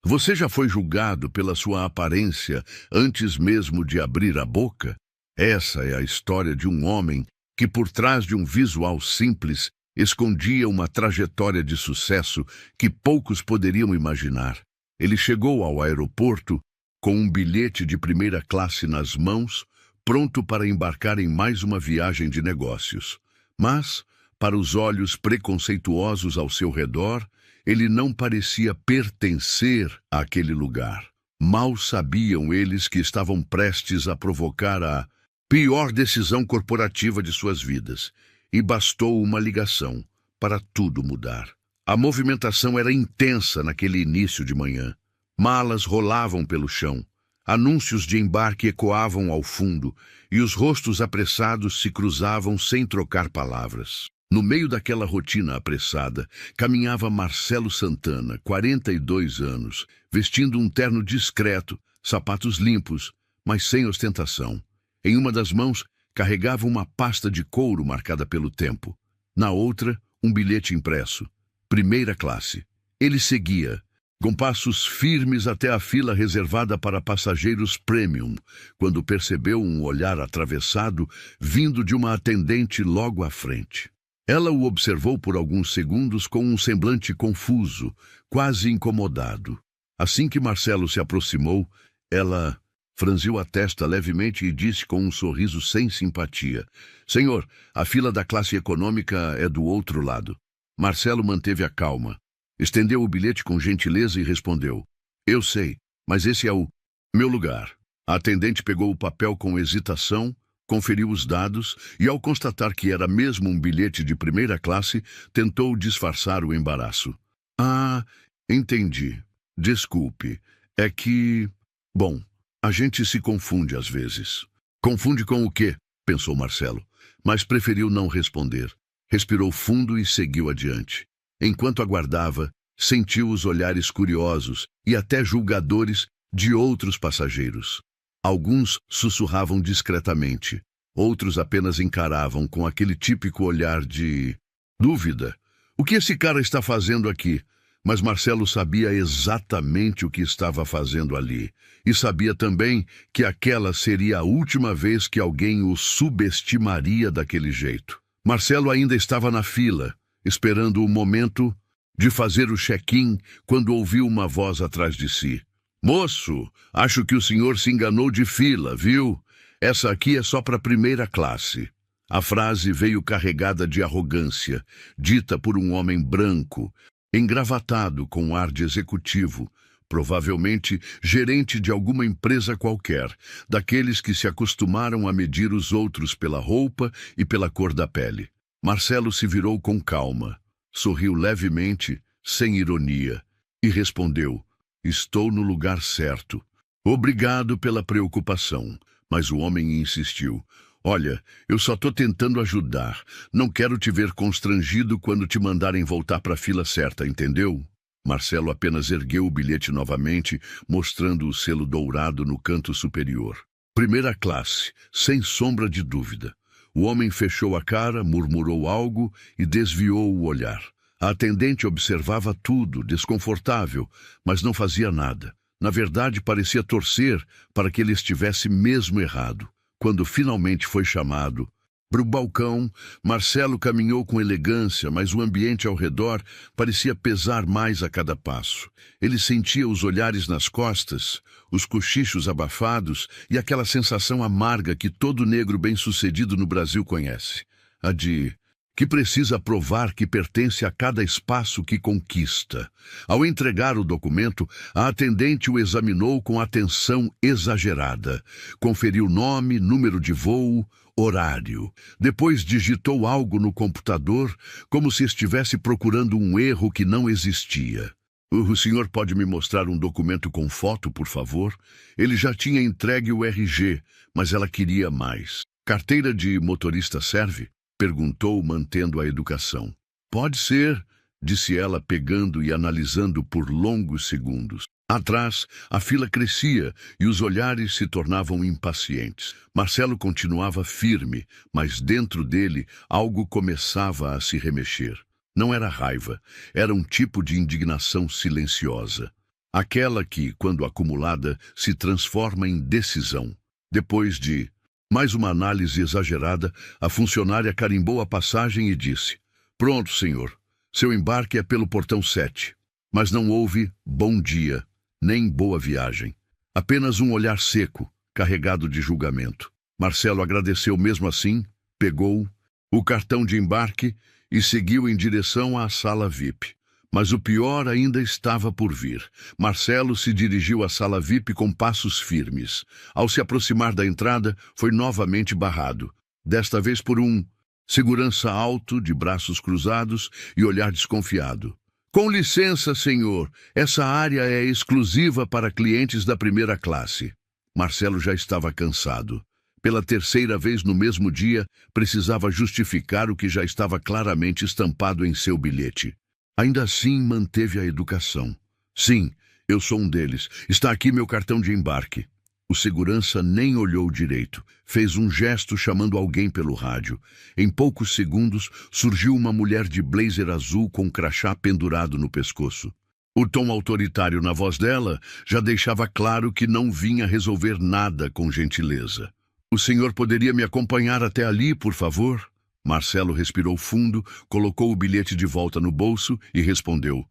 Você já foi julgado pela sua aparência antes mesmo de abrir a boca? Essa é a história de um homem que, por trás de um visual simples, escondia uma trajetória de sucesso que poucos poderiam imaginar. Ele chegou ao aeroporto com um bilhete de primeira classe nas mãos, pronto para embarcar em mais uma viagem de negócios. Mas, para os olhos preconceituosos ao seu redor, ele não parecia pertencer àquele lugar. Mal sabiam eles que estavam prestes a provocar a pior decisão corporativa de suas vidas, e bastou uma ligação para tudo mudar. A movimentação era intensa naquele início de manhã. Malas rolavam pelo chão, anúncios de embarque ecoavam ao fundo, e os rostos apressados se cruzavam sem trocar palavras. No meio daquela rotina apressada, caminhava Marcelo Santana, 42 anos, vestindo um terno discreto, sapatos limpos, mas sem ostentação. Em uma das mãos, carregava uma pasta de couro marcada pelo tempo. Na outra, um bilhete impresso. Primeira classe. Ele seguia, com passos firmes até a fila reservada para passageiros premium, quando percebeu um olhar atravessado vindo de uma atendente logo à frente. Ela o observou por alguns segundos com um semblante confuso, quase incomodado. Assim que Marcelo se aproximou, ela franziu a testa levemente e disse com um sorriso sem simpatia: "Senhor, a fila da classe econômica é do outro lado." Marcelo manteve a calma. Estendeu o bilhete com gentileza e respondeu: "Eu sei, mas esse é o meu lugar." A atendente pegou o papel com hesitação, conferiu os dados e, ao constatar que era mesmo um bilhete de primeira classe, tentou disfarçar o embaraço. "Ah, entendi. Desculpe. É que... Bom, a gente se confunde às vezes." "Confunde com o quê?" pensou Marcelo, mas preferiu não responder. Respirou fundo e seguiu adiante. Enquanto aguardava, sentiu os olhares curiosos e até julgadores de outros passageiros. Alguns sussurravam discretamente, outros apenas encaravam com aquele típico olhar de dúvida. O que esse cara está fazendo aqui? Mas Marcelo sabia exatamente o que estava fazendo ali, e sabia também que aquela seria a última vez que alguém o subestimaria daquele jeito. Marcelo ainda estava na fila, esperando o momento de fazer o check-in, quando ouviu uma voz atrás de si. "Moço, acho que o senhor se enganou de fila, viu? Essa aqui é só para primeira classe." A frase veio carregada de arrogância, dita por um homem branco, engravatado com ar de executivo, provavelmente gerente de alguma empresa qualquer, daqueles que se acostumaram a medir os outros pela roupa e pela cor da pele. Marcelo se virou com calma, sorriu levemente, sem ironia, e respondeu: "Estou no lugar certo." "Obrigado pela preocupação." Mas o homem insistiu: "Olha, eu só estou tentando ajudar. Não quero te ver constrangido quando te mandarem voltar para a fila certa, entendeu?" Marcelo apenas ergueu o bilhete novamente, mostrando o selo dourado no canto superior. Primeira classe, sem sombra de dúvida. O homem fechou a cara, murmurou algo e desviou o olhar. A atendente observava tudo, desconfortável, mas não fazia nada. Na verdade, parecia torcer para que ele estivesse mesmo errado. Quando finalmente foi chamado para o balcão, Marcelo caminhou com elegância, mas o ambiente ao redor parecia pesar mais a cada passo. Ele sentia os olhares nas costas, os cochichos abafados e aquela sensação amarga que todo negro bem-sucedido no Brasil conhece. A de que precisa provar que pertence a cada espaço que conquista. Ao entregar o documento, a atendente o examinou com atenção exagerada. Conferiu nome, número de voo, horário. Depois digitou algo no computador, como se estivesse procurando um erro que não existia. "O senhor pode me mostrar um documento com foto, por favor?" Ele já tinha entregue o RG, mas ela queria mais. "Carteira de motorista serve?" perguntou, mantendo a educação. "Pode ser", disse ela, pegando e analisando por longos segundos. Atrás, a fila crescia e os olhares se tornavam impacientes. Marcelo continuava firme, mas dentro dele algo começava a se remexer. Não era raiva, era um tipo de indignação silenciosa. Aquela que, quando acumulada, se transforma em decisão. Depois de mais uma análise exagerada, a funcionária carimbou a passagem e disse: "Pronto, senhor. Seu embarque é pelo portão 7." Mas não houve bom dia, nem boa viagem. Apenas um olhar seco, carregado de julgamento. Marcelo agradeceu mesmo assim, pegou o cartão de embarque e seguiu em direção à sala VIP. Mas o pior ainda estava por vir. Marcelo se dirigiu à sala VIP com passos firmes. Ao se aproximar da entrada, foi novamente barrado. Desta vez por um segurança alto, de braços cruzados e olhar desconfiado. "Com licença, senhor. Essa área é exclusiva para clientes da primeira classe." Marcelo já estava cansado. Pela terceira vez no mesmo dia, precisava justificar o que já estava claramente estampado em seu bilhete. Ainda assim, manteve a educação. "Sim, eu sou um deles. Está aqui meu cartão de embarque." O segurança nem olhou direito. Fez um gesto chamando alguém pelo rádio. Em poucos segundos, surgiu uma mulher de blazer azul com um crachá pendurado no pescoço. O tom autoritário na voz dela já deixava claro que não vinha resolver nada com gentileza. "O senhor poderia me acompanhar até ali, por favor?" Marcelo respirou fundo, colocou o bilhete de volta no bolso e respondeu: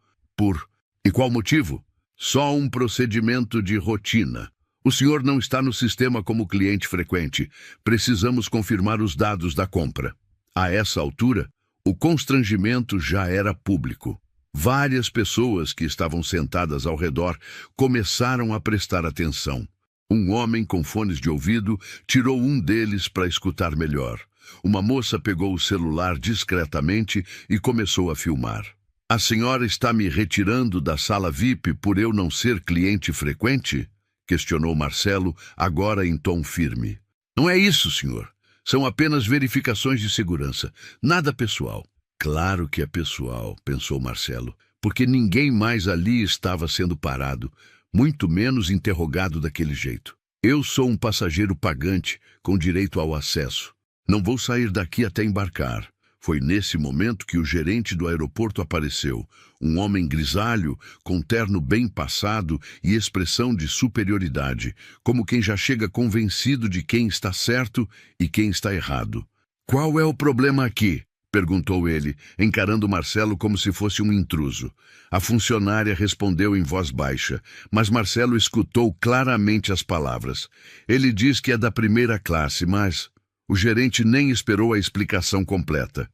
E qual motivo?" "Só um procedimento de rotina. O senhor não está no sistema como cliente frequente. Precisamos confirmar os dados da compra." A essa altura, o constrangimento já era público. Várias pessoas que estavam sentadas ao redor começaram a prestar atenção. Um homem com fones de ouvido tirou um deles para escutar melhor. Uma moça pegou o celular discretamente e começou a filmar. "A senhora está me retirando da sala VIP por eu não ser cliente frequente?" questionou Marcelo, agora em tom firme. "Não é isso, senhor. São apenas verificações de segurança. Nada pessoal." "Claro que é pessoal", pensou Marcelo, porque ninguém mais ali estava sendo parado, muito menos interrogado daquele jeito. "Eu sou um passageiro pagante, com direito ao acesso. Não vou sair daqui até embarcar." Foi nesse momento que o gerente do aeroporto apareceu, um homem grisalho, com terno bem passado e expressão de superioridade, como quem já chega convencido de quem está certo e quem está errado. "Qual é o problema aqui?" perguntou ele, encarando Marcelo como se fosse um intruso. A funcionária respondeu em voz baixa, mas Marcelo escutou claramente as palavras. "Ele diz que é da primeira classe, mas..." O gerente nem esperou a explicação completa.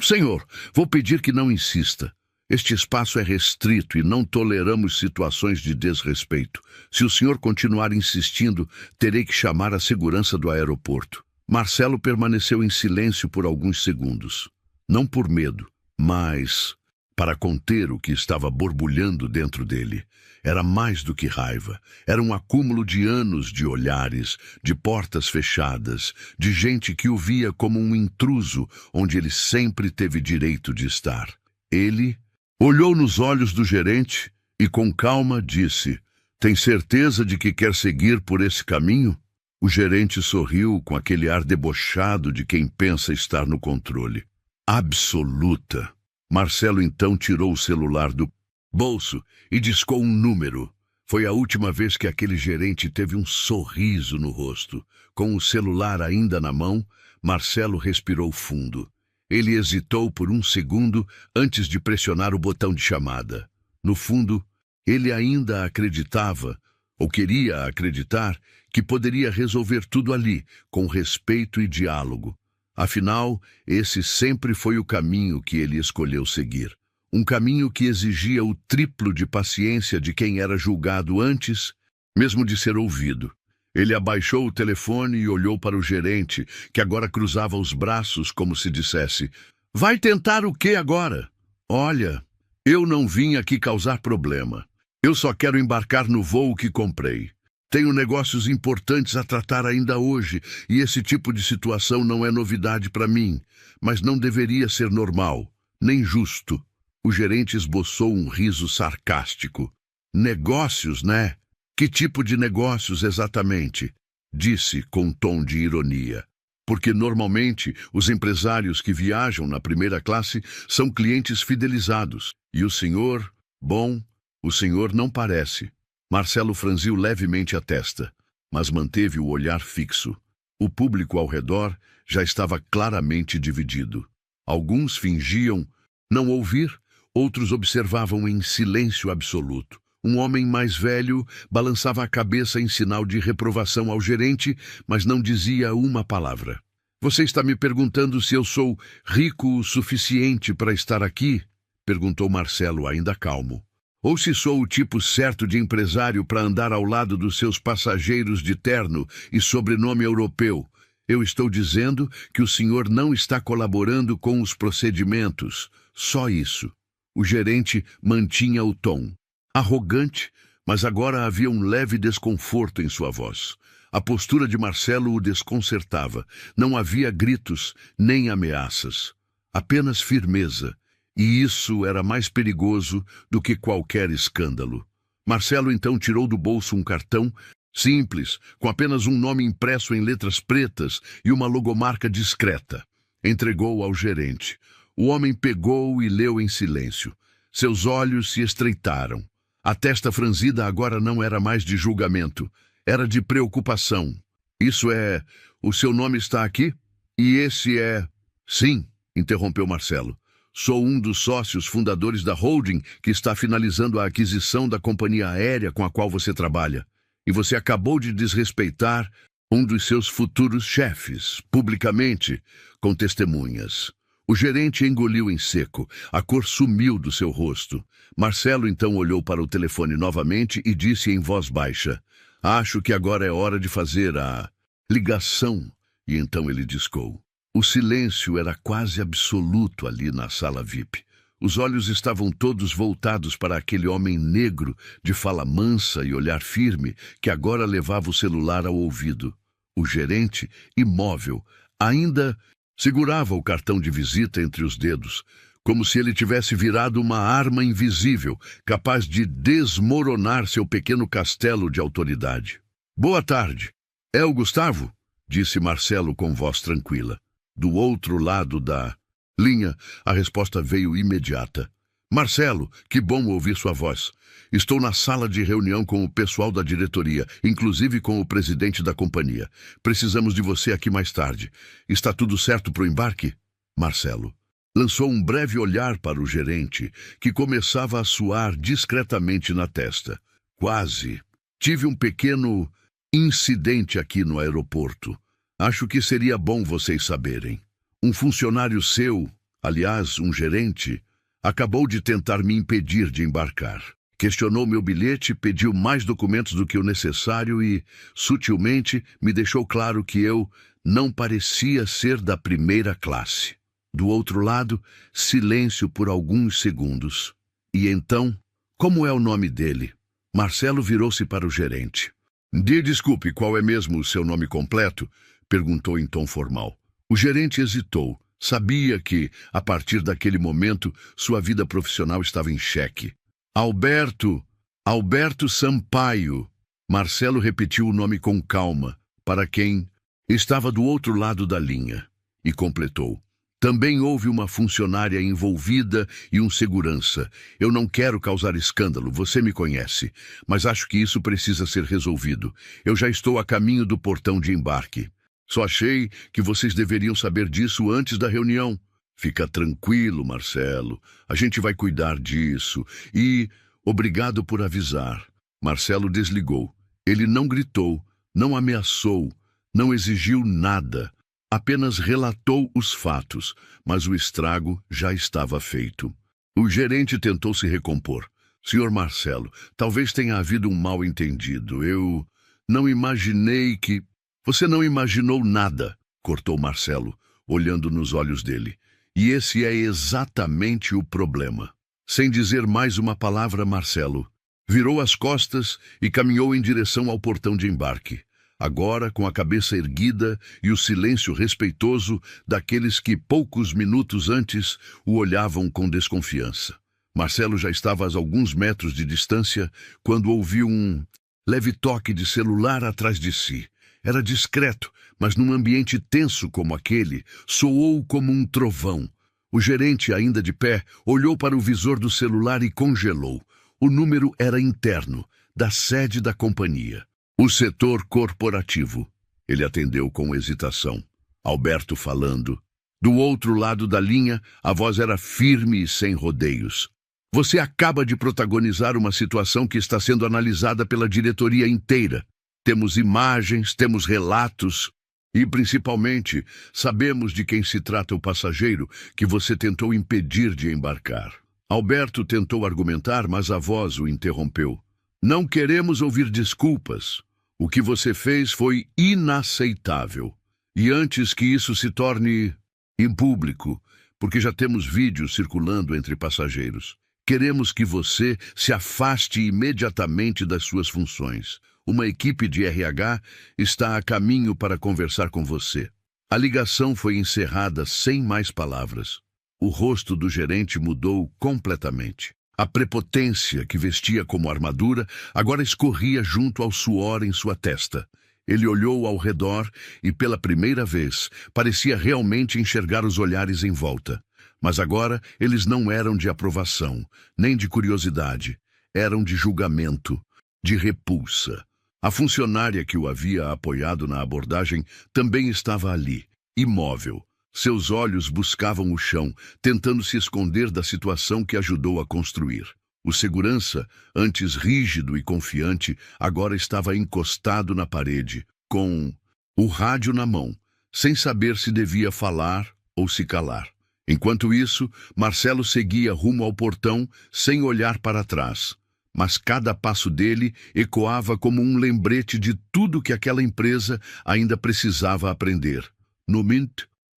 Senhor, vou pedir que não insista. Este espaço é restrito e não toleramos situações de desrespeito. Se o senhor continuar insistindo, terei que chamar a segurança do aeroporto." Marcelo permaneceu em silêncio por alguns segundos. Não por medo, mas para conter o que estava borbulhando dentro dele. Era mais do que raiva. Era um acúmulo de anos de olhares, de portas fechadas, de gente que o via como um intruso onde ele sempre teve direito de estar. Ele olhou nos olhos do gerente e com calma disse: "Tem certeza de que quer seguir por esse caminho?" O gerente sorriu com aquele ar debochado de quem pensa estar no controle. "Absoluta." Marcelo então tirou o celular do bolso e discou um número. Foi a última vez que aquele gerente teve um sorriso no rosto. Com o celular ainda na mão, Marcelo respirou fundo. Ele hesitou por um segundo antes de pressionar o botão de chamada. No fundo, ele ainda acreditava, ou queria acreditar, que poderia resolver tudo ali, com respeito e diálogo. Afinal, esse sempre foi o caminho que ele escolheu seguir. Um caminho que exigia o triplo de paciência de quem era julgado antes, mesmo de ser ouvido. Ele abaixou o telefone e olhou para o gerente, que agora cruzava os braços como se dissesse: "Vai tentar o quê agora? Olha, eu não vim aqui causar problema. Eu só quero embarcar no voo que comprei. Tenho negócios importantes a tratar ainda hoje, e esse tipo de situação não é novidade para mim, mas não deveria ser normal, nem justo." O gerente esboçou um riso sarcástico. "Negócios, né? Que tipo de negócios exatamente?" disse com tom de ironia. "Porque normalmente os empresários que viajam na primeira classe são clientes fidelizados, e o senhor, bom, O senhor não parece. Marcelo franziu levemente a testa, mas manteve o olhar fixo. O público ao redor já estava claramente dividido. Alguns fingiam não ouvir, outros observavam em silêncio absoluto. Um homem mais velho balançava a cabeça em sinal de reprovação ao gerente, mas não dizia uma palavra. Você está me perguntando se eu sou rico o suficiente para estar aqui? Perguntou Marcelo, ainda calmo. Ou se sou o tipo certo de empresário para andar ao lado dos seus passageiros de terno e sobrenome europeu? Eu estou dizendo que o senhor não está colaborando com os procedimentos. Só isso. O gerente mantinha o tom. Arrogante, mas agora havia um leve desconforto em sua voz. A postura de Marcelo o desconcertava. Não havia gritos nem ameaças. Apenas firmeza. E isso era mais perigoso do que qualquer escândalo. Marcelo então tirou do bolso um cartão simples, com apenas um nome impresso em letras pretas e uma logomarca discreta. Entregou ao gerente. O homem pegou e leu em silêncio. Seus olhos se estreitaram. A testa franzida agora não era mais de julgamento, era de preocupação. Isso é... O seu nome está aqui? E esse é... Sim, interrompeu Marcelo. Sou um dos sócios fundadores da holding que está finalizando a aquisição da companhia aérea com a qual você trabalha. E você acabou de desrespeitar um dos seus futuros chefes, publicamente, com testemunhas. O gerente engoliu em seco. A cor sumiu do seu rosto. Marcelo então olhou para o telefone novamente e disse em voz baixa: Acho que agora é hora de fazer a ligação. E então ele discou. O silêncio era quase absoluto ali na sala VIP. Os olhos estavam todos voltados para aquele homem negro, de fala mansa e olhar firme, que agora levava o celular ao ouvido. O gerente, imóvel, ainda segurava o cartão de visita entre os dedos, como se ele tivesse virado uma arma invisível, capaz de desmoronar seu pequeno castelo de autoridade. Boa tarde. É o Gustavo? Disse Marcelo com voz tranquila. Do outro lado da linha, a resposta veio imediata. Marcelo, que bom ouvir sua voz. Estou na sala de reunião com o pessoal da diretoria, inclusive com o presidente da companhia. Precisamos de você aqui mais tarde. Está tudo certo para o embarque? Marcelo lançou um breve olhar para o gerente, que começava a suar discretamente na testa. Quase. Tive um pequeno incidente aqui no aeroporto. Acho que seria bom vocês saberem. Um funcionário seu, aliás, um gerente, acabou de tentar me impedir de embarcar. Questionou meu bilhete, pediu mais documentos do que o necessário e, sutilmente, me deixou claro que eu não parecia ser da primeira classe. Do outro lado, silêncio por alguns segundos. E então, como é o nome dele? Marcelo virou-se para o gerente. Desculpe, qual é mesmo o seu nome completo? Perguntou em tom formal. O gerente hesitou. Sabia que, a partir daquele momento, sua vida profissional estava em xeque. Alberto Sampaio. Marcelo repetiu o nome com calma, para quem estava do outro lado da linha, e completou. Também houve uma funcionária envolvida e um segurança. Eu não quero causar escândalo, você me conhece, mas acho que isso precisa ser resolvido. Eu já estou a caminho do portão de embarque. Só achei que vocês deveriam saber disso antes da reunião. Fica tranquilo, Marcelo. A gente vai cuidar disso. E obrigado por avisar. Marcelo desligou. Ele não gritou, não ameaçou, não exigiu nada. Apenas relatou os fatos, mas o estrago já estava feito. O gerente tentou se recompor. Senhor Marcelo, talvez tenha havido um mal-entendido. Eu não imaginei que... Você não imaginou nada, cortou Marcelo, olhando nos olhos dele. E esse é exatamente o problema. Sem dizer mais uma palavra, Marcelo virou as costas e caminhou em direção ao portão de embarque. Agora com a cabeça erguida e o silêncio respeitoso daqueles que poucos minutos antes o olhavam com desconfiança. Marcelo já estava a alguns metros de distância quando ouviu um leve toque de celular atrás de si. Era discreto, mas num ambiente tenso como aquele, soou como um trovão. O gerente, ainda de pé, olhou para o visor do celular e congelou. O número era interno, da sede da companhia. O setor corporativo. Ele atendeu com hesitação. Alberto falando. Do outro lado da linha, a voz era firme e sem rodeios. Você acaba de protagonizar uma situação que está sendo analisada pela diretoria inteira. Temos imagens, temos relatos e, principalmente, sabemos de quem se trata o passageiro que você tentou impedir de embarcar. Alberto tentou argumentar, mas a voz o interrompeu. Não queremos ouvir desculpas. O que você fez foi inaceitável. E antes que isso se torne em público, porque já temos vídeos circulando entre passageiros, queremos que você se afaste imediatamente das suas funções. Uma equipe de RH está a caminho para conversar com você. A ligação foi encerrada sem mais palavras. O rosto do gerente mudou completamente. A prepotência que vestia como armadura agora escorria junto ao suor em sua testa. Ele olhou ao redor e, pela primeira vez, parecia realmente enxergar os olhares em volta. Mas agora eles não eram de aprovação, nem de curiosidade. Eram de julgamento, de repulsa. A funcionária que o havia apoiado na abordagem também estava ali, imóvel. Seus olhos buscavam o chão, tentando se esconder da situação que ajudou a construir. O segurança, antes rígido e confiante, agora estava encostado na parede, com o rádio na mão, sem saber se devia falar ou se calar. Enquanto isso, Marcelo seguia rumo ao portão, sem olhar para trás. Mas cada passo dele ecoava como um lembrete de tudo que aquela empresa ainda precisava aprender. No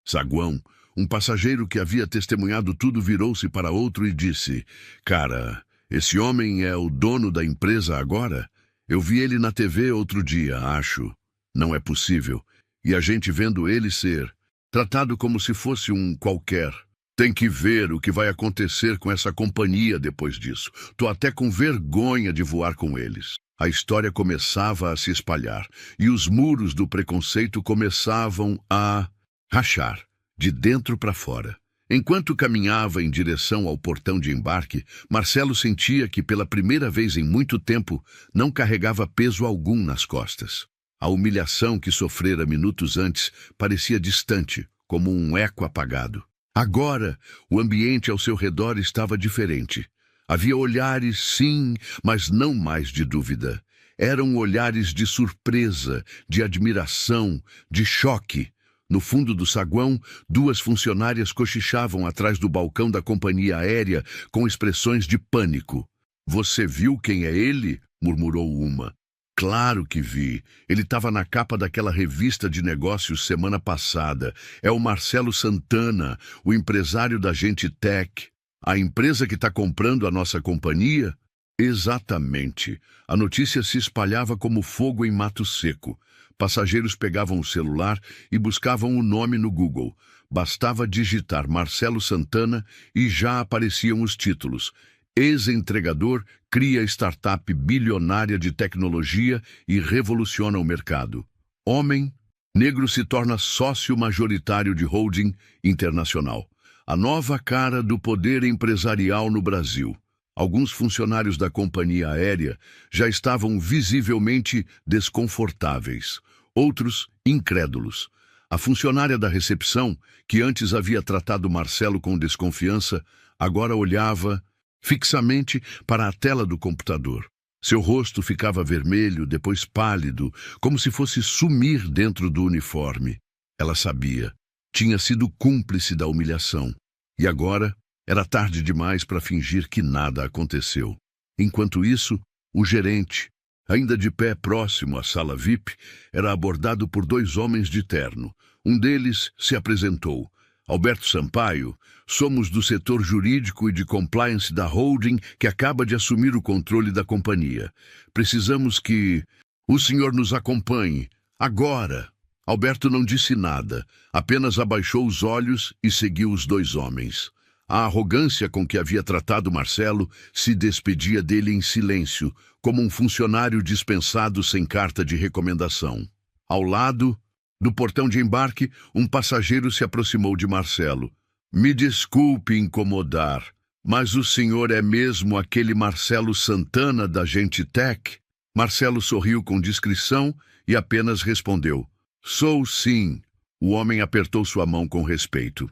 saguão, um passageiro que havia testemunhado tudo virou-se para outro e disse: Cara, esse homem é o dono da empresa agora? Eu vi ele na TV outro dia, acho. Não é possível. E a gente vendo ele ser tratado como se fosse um qualquer. Tem que ver o que vai acontecer com essa companhia depois disso. Tô até com vergonha de voar com eles. A história começava a se espalhar e os muros do preconceito começavam a rachar, de dentro para fora. Enquanto caminhava em direção ao portão de embarque, Marcelo sentia que, pela primeira vez em muito tempo, não carregava peso algum nas costas. A humilhação que sofrera minutos antes parecia distante, como um eco apagado. Agora, o ambiente ao seu redor estava diferente. Havia olhares, sim, mas não mais de dúvida. Eram olhares de surpresa, de admiração, de choque. No fundo do saguão, duas funcionárias cochichavam atrás do balcão da companhia aérea com expressões de pânico. Você viu quem é ele? Murmurou uma. Claro que vi. Ele estava na capa daquela revista de negócios semana passada. É o Marcelo Santana, o empresário da Gente Tech. A empresa que está comprando a nossa companhia? Exatamente. A notícia se espalhava como fogo em mato seco. Passageiros pegavam o celular e buscavam o nome no Google. Bastava digitar Marcelo Santana e já apareciam os títulos. Ex-entregador cria startup bilionária de tecnologia e revoluciona o mercado. Homem, negro se torna sócio majoritário de holding internacional. A nova cara do poder empresarial no Brasil. Alguns funcionários da companhia aérea já estavam visivelmente desconfortáveis. Outros, incrédulos. A funcionária da recepção, que antes havia tratado Marcelo com desconfiança, agora olhava fixamente para a tela do computador. Seu rosto ficava vermelho, depois pálido, como se fosse sumir dentro do uniforme. Ela sabia. Tinha sido cúmplice da humilhação. E agora era tarde demais para fingir que nada aconteceu. Enquanto isso, o gerente, ainda de pé próximo à sala VIP, era abordado por dois homens de terno. Um deles se apresentou. Alberto Sampaio, somos do setor jurídico e de compliance da holding que acaba de assumir o controle da companhia. Precisamos que o senhor nos acompanhe, agora. Alberto não disse nada, apenas abaixou os olhos e seguiu os dois homens. A arrogância com que havia tratado Marcelo se despedia dele em silêncio, como um funcionário dispensado sem carta de recomendação. Ao lado, do portão de embarque, um passageiro se aproximou de Marcelo. Me desculpe incomodar, Mas o senhor é mesmo aquele Marcelo Santana da Gentitech? Marcelo sorriu com discrição e apenas respondeu: Sou sim. O homem apertou sua mão com respeito.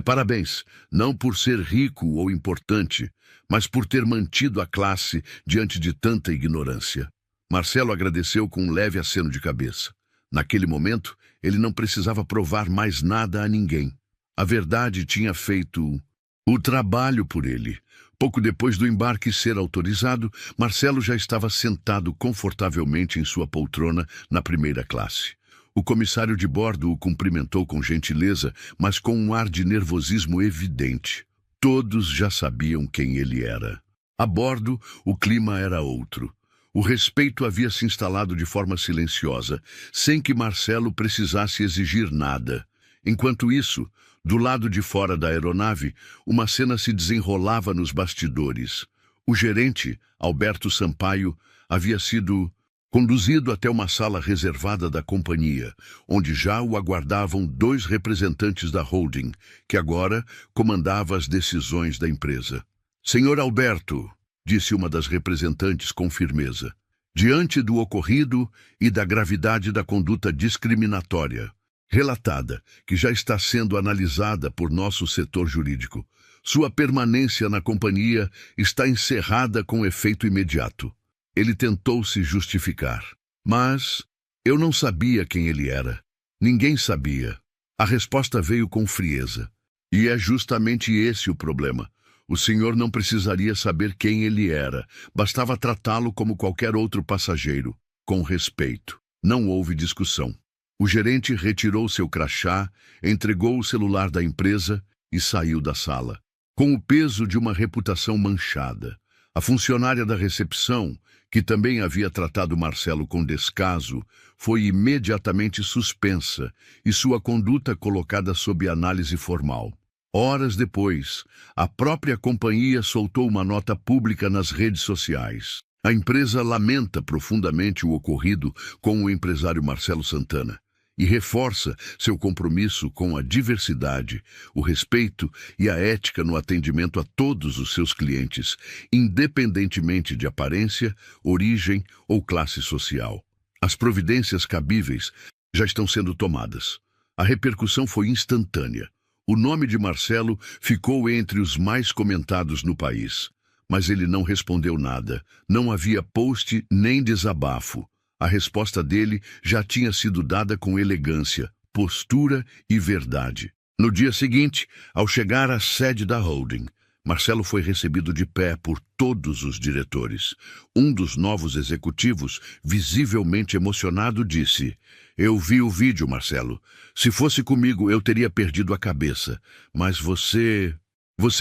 Parabéns, não por ser rico ou importante, mas por ter mantido a classe diante de tanta ignorância. Marcelo agradeceu com um leve aceno de cabeça. Naquele momento, ele não precisava provar mais nada a ninguém. A verdade tinha feito o trabalho por ele. Pouco depois do embarque ser autorizado, Marcelo já estava sentado confortavelmente em sua poltrona na primeira classe. O comissário de bordo o cumprimentou com gentileza, mas com um ar de nervosismo evidente. Todos já sabiam quem ele era. A bordo, o clima era outro. O respeito havia se instalado de forma silenciosa, sem que Marcelo precisasse exigir nada. Enquanto isso, do lado de fora da aeronave, uma cena se desenrolava nos bastidores. O gerente, Alberto Sampaio, havia sido conduzido até uma sala reservada da companhia, onde já o aguardavam 2 representantes da holding, que agora comandava as decisões da empresa. Senhor Alberto, disse uma das representantes com firmeza, diante do ocorrido e da gravidade da conduta discriminatória, relatada, que já está sendo analisada por nosso setor jurídico, sua permanência na companhia está encerrada com efeito imediato. Ele tentou se justificar. Mas eu não sabia quem ele era. Ninguém sabia. A resposta veio com frieza. E é justamente esse o problema. O senhor não precisaria saber quem ele era. Bastava tratá-lo como qualquer outro passageiro, com respeito. Não houve discussão. O gerente retirou seu crachá, entregou o celular da empresa e saiu da sala, com o peso de uma reputação manchada. A funcionária da recepção, que também havia tratado Marcelo com descaso, foi imediatamente suspensa e sua conduta colocada sob análise formal. Horas depois, a própria companhia soltou uma nota pública nas redes sociais. A empresa lamenta profundamente o ocorrido com o empresário Marcelo Santana e reforça seu compromisso com a diversidade, o respeito e a ética no atendimento a todos os seus clientes, independentemente de aparência, origem ou classe social. As providências cabíveis já estão sendo tomadas. A repercussão foi instantânea. O nome de Marcelo ficou entre os mais comentados no país, mas ele não respondeu nada. Não havia post nem desabafo. A resposta dele já tinha sido dada com elegância, postura e verdade. No dia seguinte, ao chegar à sede da holding, Marcelo foi recebido de pé por todos os diretores. Um dos novos executivos, visivelmente emocionado, disse: Eu vi o vídeo, Marcelo. Se fosse comigo, eu teria perdido a cabeça. Mas você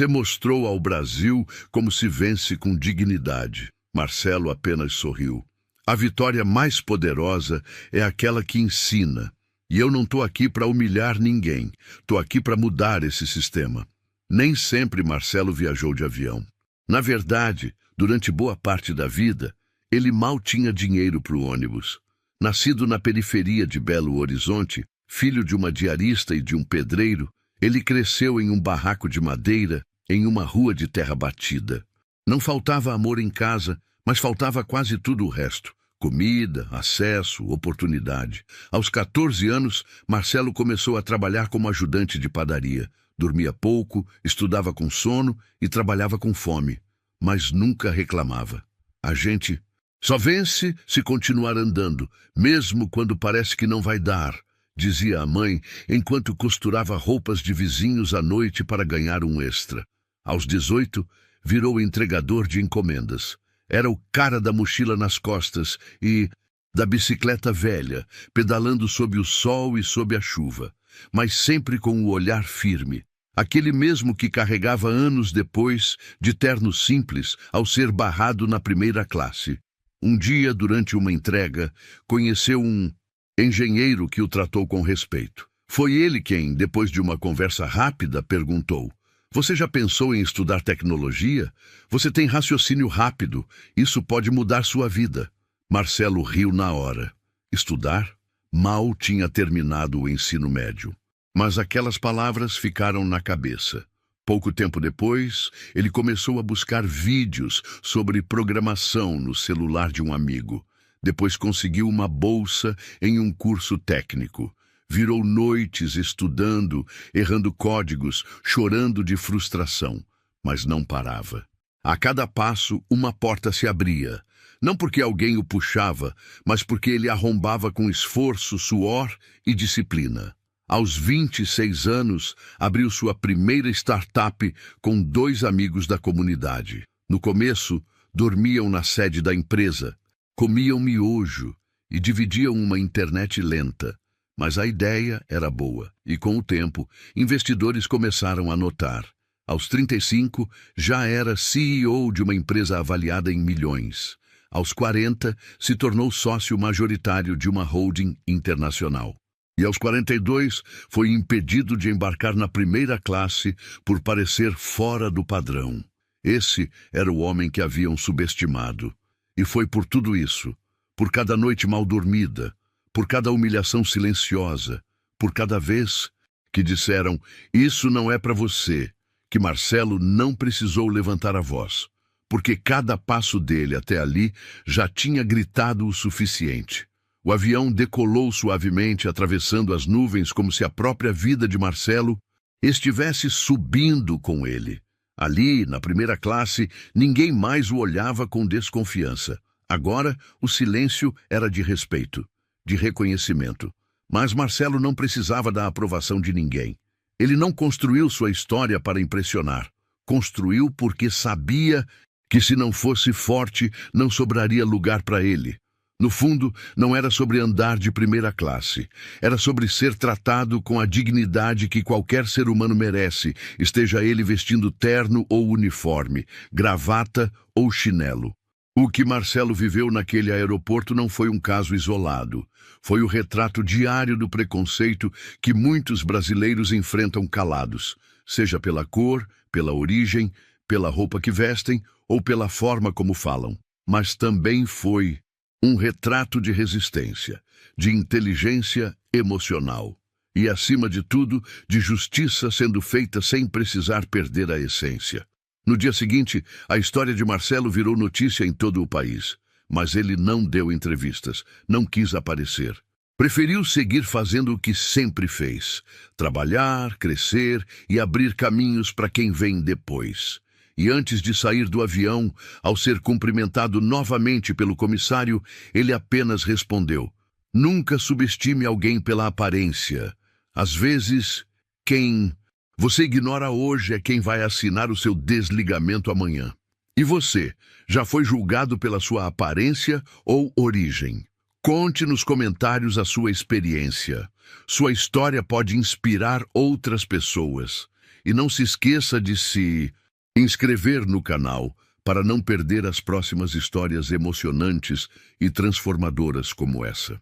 mostrou ao Brasil como se vence com dignidade. Marcelo apenas sorriu. A vitória mais poderosa é aquela que ensina. E eu não estou aqui para humilhar ninguém. Estou aqui para mudar esse sistema. Nem sempre Marcelo viajou de avião. Na verdade, durante boa parte da vida, ele mal tinha dinheiro para o ônibus. Nascido na periferia de Belo Horizonte, filho de uma diarista e de um pedreiro, ele cresceu em um barraco de madeira, em uma rua de terra batida. Não faltava amor em casa, mas faltava quase tudo o resto. Comida, acesso, oportunidade. Aos 14 anos, Marcelo começou a trabalhar como ajudante de padaria. Dormia pouco, estudava com sono e trabalhava com fome, mas nunca reclamava. A gente só vence se continuar andando, mesmo quando parece que não vai dar, dizia a mãe, enquanto costurava roupas de vizinhos à noite para ganhar um extra. Aos 18, virou entregador de encomendas. Era o cara da mochila nas costas e da bicicleta velha, pedalando sob o sol e sob a chuva, mas sempre com o olhar firme. Aquele mesmo que carregava anos depois, de terno simples, ao ser barrado na primeira classe. Um dia, durante uma entrega, conheceu um engenheiro que o tratou com respeito. Foi ele quem, depois de uma conversa rápida, perguntou: Você já pensou em estudar tecnologia? Você tem raciocínio rápido. Isso pode mudar sua vida. Marcelo riu na hora. Estudar? Mal tinha terminado o ensino médio. Mas aquelas palavras ficaram na cabeça. Pouco tempo depois, ele começou a buscar vídeos sobre programação no celular de um amigo. Depois conseguiu uma bolsa em um curso técnico. Virou noites estudando, errando códigos, chorando de frustração, mas não parava. A cada passo, uma porta se abria. Não porque alguém o puxava, mas porque ele arrombava com esforço, suor e disciplina. Aos 26 anos, abriu sua primeira startup com 2 amigos da comunidade. No começo, dormiam na sede da empresa, comiam miojo e dividiam uma internet lenta. Mas a ideia era boa e, com o tempo, investidores começaram a notar. Aos 35, já era CEO de uma empresa avaliada em milhões. Aos 40, se tornou sócio majoritário de uma holding internacional. E aos 42, foi impedido de embarcar na primeira classe por parecer fora do padrão. Esse era o homem que haviam subestimado. E foi por tudo isso, por cada noite mal dormida, por cada humilhação silenciosa, por cada vez que disseram, isso não é para você, que Marcelo não precisou levantar a voz, porque cada passo dele até ali já tinha gritado o suficiente. O avião decolou suavemente, atravessando as nuvens como se a própria vida de Marcelo estivesse subindo com ele. Ali, na primeira classe, ninguém mais o olhava com desconfiança. Agora, o silêncio era de respeito, de reconhecimento. Mas Marcelo não precisava da aprovação de ninguém. Ele não construiu sua história para impressionar. Construiu porque sabia que, se não fosse forte, não sobraria lugar para ele. No fundo, não era sobre andar de primeira classe. Era sobre ser tratado com a dignidade que qualquer ser humano merece, esteja ele vestindo terno ou uniforme, gravata ou chinelo. O que Marcelo viveu naquele aeroporto não foi um caso isolado. Foi o retrato diário do preconceito que muitos brasileiros enfrentam calados, seja pela cor, pela origem, pela roupa que vestem ou pela forma como falam. Mas também foi um retrato de resistência, de inteligência emocional e, acima de tudo, de justiça sendo feita sem precisar perder a essência. No dia seguinte, a história de Marcelo virou notícia em todo o país, mas ele não deu entrevistas, não quis aparecer. Preferiu seguir fazendo o que sempre fez, trabalhar, crescer e abrir caminhos para quem vem depois. E antes de sair do avião, ao ser cumprimentado novamente pelo comissário, ele apenas respondeu, nunca subestime alguém pela aparência. Às vezes, quem você ignora hoje é quem vai assinar o seu desligamento amanhã. E você, já foi julgado pela sua aparência ou origem? Conte nos comentários a sua experiência. Sua história pode inspirar outras pessoas. E não se esqueça de se inscrever no canal para não perder as próximas histórias emocionantes e transformadoras como essa.